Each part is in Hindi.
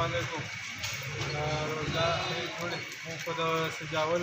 वालेकुम रोज़ा थोड़े खुद सजावल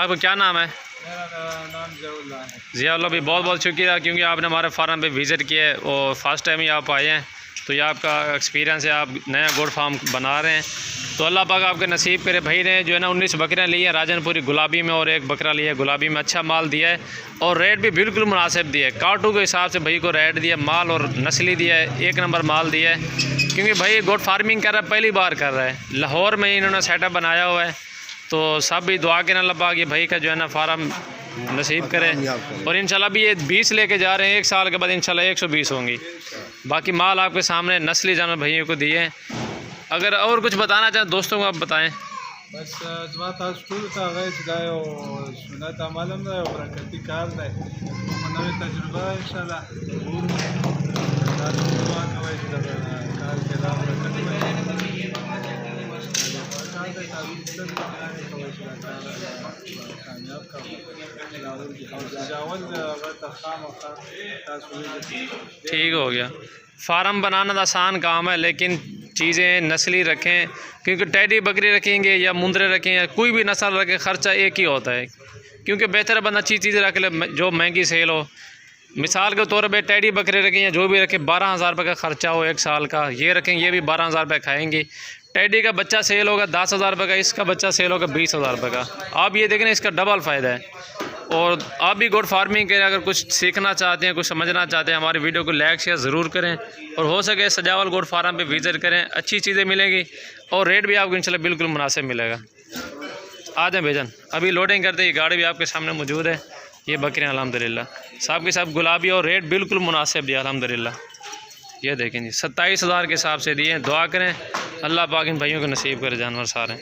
आपका क्या नाम है? मेरा नाम ज़ियाउल्लाह है। ज़ियाउल्लाह भी बहुत बहुत शुक्रिया क्योंकि आपने हमारे फार्म पे विज़िट किया है और फर्स्ट टाइम ही आप आए हैं, तो ये आपका एक्सपीरियंस है, आप नया गोट फार्म बना रहे हैं। तो अल्लाह पाक आपके नसीब करे। भाई ने जो है ना 19 बकरियाँ ली हैं राजनपुरी गुलाबी में और एक बकरा लिया है गुलाबी में। अच्छा माल दिया है और रेट भी बिल्कुल मुनासिब दिया है। काटू के हिसाब से भाई को रेट दिया, माल और नस्ली दिया है, एक नंबर माल दिया है। क्योंकि भाई गोट फार्मिंग कर रहा है, पहली बार कर रहा है। लाहौर में इन्होंने सेटअप बनाया हुआ है, तो सब भी दुआ के ना अल्लाह पाक ये भाई का जो है ना फार्म नसीब करे। और इंशाल्लाह भी ये 20 लेके जा रहे हैं, 1 साल के बाद इंशाल्लाह 120 होंगी। बाकी माल आपके सामने नस्ली जानवर भाइयों को दिए हैं। अगर और कुछ बताना चाहें दोस्तों को आप बताएं। बस जमा तास टूल का गए गाय और सुनत मालूम है और बरकती कार है नवे तजुर्बा इंशाल्लाह तास दुआ कवे कार के राम बरकत ठीक हो गया। फार्म बनाना तो आसान काम है, लेकिन चीज़ें नस्ली रखें, क्योंकि टैडी बकरी रखेंगे या मुंदरे रखें या कोई भी नस्ल रखें, ख़र्चा एक ही होता है। क्योंकि बेहतर है बंदा अच्छी चीज़ें रख ले जो महंगी सेल हो। मिसाल के तौर पे टैडी बकरे रखें या जो भी रखें 12,000 रुपये का ख़र्चा हो 1 साल का, ये रखें ये भी 12,000 रुपये खाएंगी। टैडी का बच्चा सेल होगा 10,000 रुपये का, इसका बच्चा सेल होगा 20,000 रुपये का। आप ये देखें इसका डबल फ़ायदा है। और आप भी गोट फार्मिंग के अगर कुछ सीखना चाहते हैं, कुछ समझना चाहते हैं, हमारी वीडियो को लाइक शेयर ज़रूर करें और हो सके सजावल गोट फार्म पे विज़िट करें। अच्छी चीज़ें मिलेंगी और रेट भी आपको इंशाल्लाह बिल्कुल मुनासिब मिलेगा। आ जाएँ भेजन, अभी लोडिंग करते ही गाड़ी भी आपके सामने मौजूद है। ये बकरियाँ अल्हम्दुलिल्लाह सब के सब गुलाबी और रेट बिल्कुल मुनासिब दिया अल्हम्दुलिल्लाह। ये देखें जी 27,000 के हिसाब से दिए। दुआ करें अल्लाह पाक इन भाइयों को नसीब करे जानवर सारे।